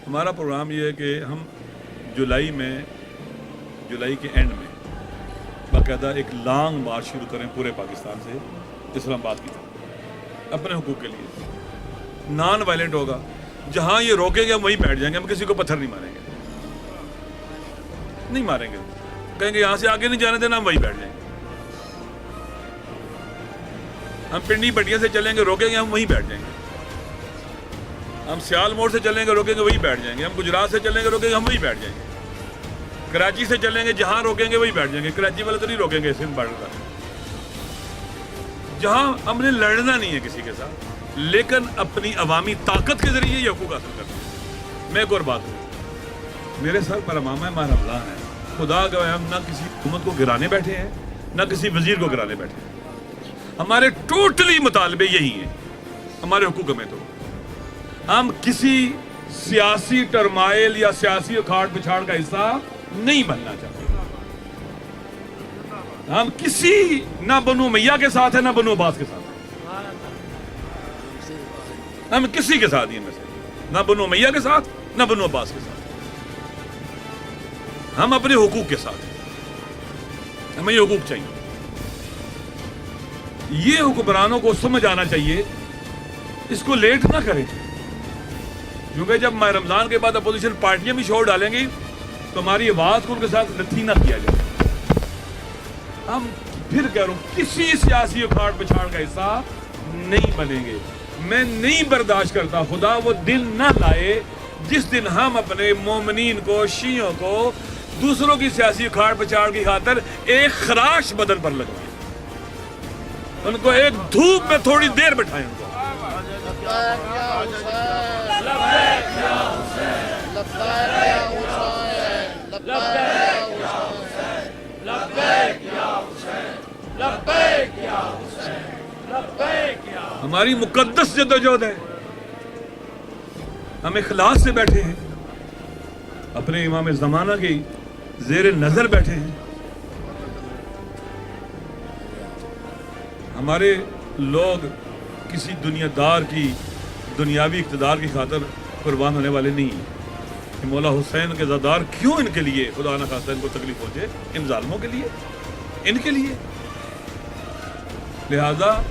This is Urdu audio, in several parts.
ہمارا پروگرام یہ ہے کہ ہم جولائی کے اینڈ میں باقاعدہ ایک لانگ مارچ شروع کریں پورے پاکستان سے اسلام آباد کی طرف اپنے حقوق کے لیے. نان وائلنٹ ہوگا. جہاں یہ روکیں گے ہم وہیں بیٹھ جائیں گے. ہم کسی کو پتھر نہیں ماریں گے کہیں گے یہاں سے آگے نہیں جانے دینا, ہم وہیں بیٹھ جائیں گے. ہم پنڈی پٹیا سے چلیں گے, روکیں گے ہم وہیں بیٹھ جائیں گے. ہم سیال موڑ سے چلیں گے, روکیں گے وہیں بیٹھ جائیں گے. ہم گجرات سے چلیں گے, روکیں گے ہم وہیں بیٹھ جائیں گے. کراچی سے چلیں گے, جہاں روکیں گے وہیں بیٹھ جائیں گے. کراچی والے تو نہیں روکیں گے سندھ بارڈر کا. جہاں ہم نے لڑنا نہیں ہے کسی کے ساتھ, لیکن اپنی عوامی طاقت کے ذریعے یہ حقوق حاصل کرنا ہے. میں ایک اور بات ہوں, میرے سر پر امامہ ماہ رمضان ہے. خدا گواہ ہم نہ کسی حکومت کو گرانے بیٹھے ہیں نہ کسی وزیر کو گرانے بیٹھے ہیں. ہمارے ٹوٹلی مطالبے یہی ہیں ہمارے حقوق میں. تو ہم کسی سیاسی ٹرمائل یا سیاسی اکھاڑ پچھاڑ کا حصہ نہیں بننا چاہتے. ہم کسی نہ بنو میاں کے ساتھ ہیں نہ بنو عباس کے ساتھ ہیں. ہم کسی کے ساتھ ہی میں سے نہ بنو میاں کے ساتھ نہ بنو عباس کے ساتھ. ہم اپنے حقوق کے ساتھ ہیں. ہمیں یہ حقوق چاہیے. یہ حکمرانوں کو سمجھ آنا چاہیے, اس کو لیٹ نہ کریں. کیونکہ جب ماہ رمضان کے بعد اپوزیشن پارٹیاں بھی شور ڈالیں گی تو ہماری آواز کو ان کے ساتھ نتھی نہ کیا جائے. ہم پھر کہہ رہا ہوں کسی سیاسی اکھاڑ پچھاڑ کا حصہ نہیں بنیں گے. میں نہیں برداشت کرتا خدا وہ دن نہ لائے جس دن ہم اپنے مومنین کو, شیعوں کو دوسروں کی سیاسی اکھاڑ پچھاڑ کی خاطر ایک خراش بدن پر لگوائیں, ان کو ایک دھوپ میں تھوڑی دیر بٹھائیں. ان کو ہماری مقدس جدوجہد ہے. ہم اخلاص سے بیٹھے ہیں, اپنے امام زمانہ کی زیر نظر بیٹھے ہیں. ہمارے لوگ کسی دنیا دار کی دنیاوی اقتدار کی خاطر قربان ہونے والے نہیں ہیں کہ مولا حسین کے زادار کیوں ان کے لیے خدا نہ خواستہ ان کو تکلیف پہنچے. ان ظالموں کے لیے, ان کے لیے. لہذا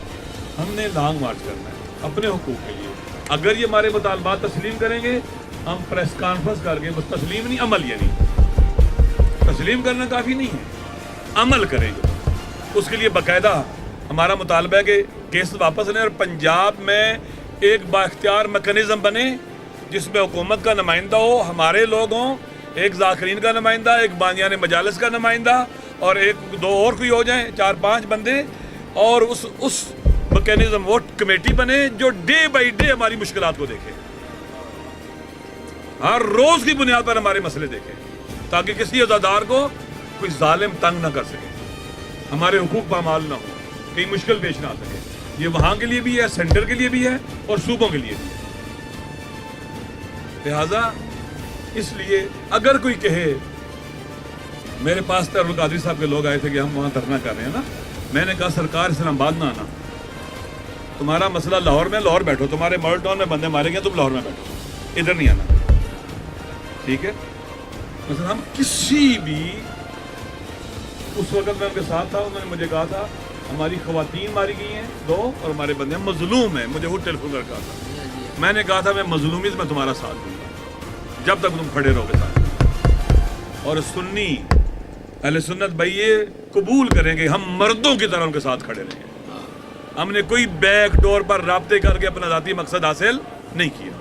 ہم نے لانگ مارچ کرنا ہے اپنے حقوق کے لیے. اگر یہ ہمارے مطالبات تسلیم کریں گے, ہم پریس کانفرنس کر کے بس تسلیم نہیں, عمل یہ نہیں. تسلیم کرنا کافی نہیں ہے, عمل کریں گے. اس کے لیے باقاعدہ ہمارا مطالبہ ہے کہ کیس واپس لیں اور پنجاب میں ایک با اختیار میکنزم بنے جس میں حکومت کا نمائندہ ہو, ہمارے لوگ ہوں, ایک ذاکرین کا نمائندہ, ایک بانیان مجالس کا نمائندہ اور ایک دو اور کوئی ہو جائیں, 4-5 بندے, اور اس میکنزم وہ کمیٹی بنے جو ڈے بائی ڈے ہماری مشکلات کو دیکھے, ہر روز کی بنیاد پر ہمارے مسئلے دیکھے, تاکہ کسی عزادار کو کوئی ظالم تنگ نہ کر سکے, ہمارے حقوق پامال نہ ہو, کہیں مشکل پیش نہ آ سکے. یہ وہاں کے لیے بھی ہے, سینٹر کے لیے بھی ہے اور صوبوں کے لیے بھی ہے. لہذا اس لیے اگر کوئی کہے, میرے پاس تر القادری صاحب کے لوگ آئے تھے کہ ہم وہاں دھرنا کر رہے ہیں نا, میں نے کہا سرکار اسلام آباد نہ آنا, تمہارا مسئلہ لاہور میں, لاہور بیٹھو, تمہارے ماڈل ٹاؤن میں بندے مارے گئے, تم لاہور میں بیٹھو, ادھر نہیں آنا. ٹھیک ہے. مثلا ہم کسی بھی, اس وقت میں ان کے ساتھ تھا, انہوں نے مجھے کہا تھا ہماری خواتین ماری گئی ہیں 2 اور ہمارے بندے مظلوم ہیں. مجھے وہ ٹیلی فون کر کہا تھا. میں نے کہا تھا میں مظلومیت میں تمہارا ساتھ دوں گا جب تک تم کھڑے رہو گے ساتھ. اور سنی اہل سنت بھائی یہ قبول کریں گے ہم مردوں کی طرح ان کے ساتھ کھڑے رہیں گے. ہم نے کوئی بیک ڈور پر رابطے کر کے اپنا ذاتی مقصد حاصل نہیں کیا.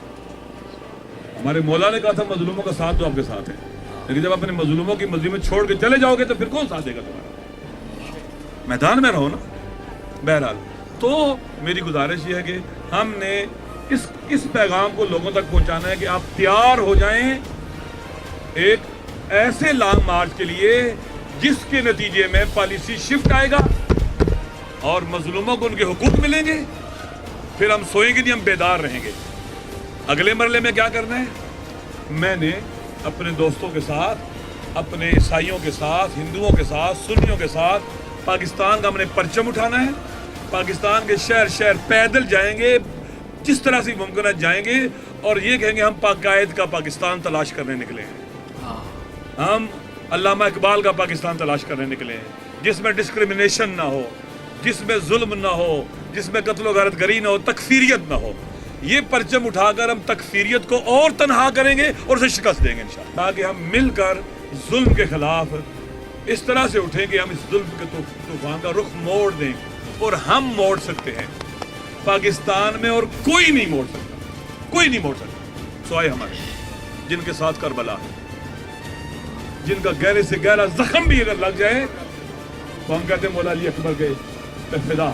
ہمارے مولا نے کہا تھا مظلوموں کا ساتھ دو, آپ کے ساتھ ہیں, لیکن جب اپنے مظلوموں کی مظلومت چھوڑ کے چلے جاؤ گے تو پھر کون ساتھ دے گا تمہارا؟ میدان میں رہو نا. بہرحال تو میری گزارش یہ ہے کہ ہم نے اس پیغام کو لوگوں تک پہنچانا ہے کہ آپ تیار ہو جائیں ایک ایسے لانگ مارچ کے لیے جس کے نتیجے میں پالیسی شفٹ آئے گا اور مظلوموں کو ان کے حقوق ملیں گے. پھر ہم سوئیں گے نہیں, ہم بیدار رہیں گے. اگلے مرحلے میں کیا کرنا ہے, میں نے اپنے دوستوں کے ساتھ, اپنے عیسائیوں کے ساتھ, ہندوؤں کے ساتھ, سنیوں کے ساتھ پاکستان کا ہم نے پرچم اٹھانا ہے. پاکستان کے شہر شہر پیدل جائیں گے, جس طرح سے ممکن ہے جائیں گے, اور یہ کہیں گے ہم پاک قائد کا پاکستان تلاش کرنے نکلے ہیں، ہم علامہ اقبال کا پاکستان تلاش کرنے نکلے ہیں، جس میں ڈسکریمنیشن نہ ہو، جس میں ظلم نہ ہو، جس میں قتل و غارت گری نہ ہو، تکفیریت نہ ہو۔ یہ پرچم اٹھا کر ہم تکفیریت کو اور تنہا کریں گے اور اسے شکست دیں گے انشاءاللہ، تاکہ ہم مل کر ظلم کے خلاف اس طرح سے اٹھیں کہ ہم اس ظلم کے طوفان کا رخ موڑ دیں، اور ہم موڑ سکتے ہیں پاکستان میں، اور کوئی نہیں موڑ سکتا، کوئی نہیں موڑ سکتا سوائے ہمارے، جن کے ساتھ کربلا ہے، جن کا گہرے سے گہرا زخم بھی اگر لگ جائے تو ہم کہتے ہیں مولا علی اکبر کے فدا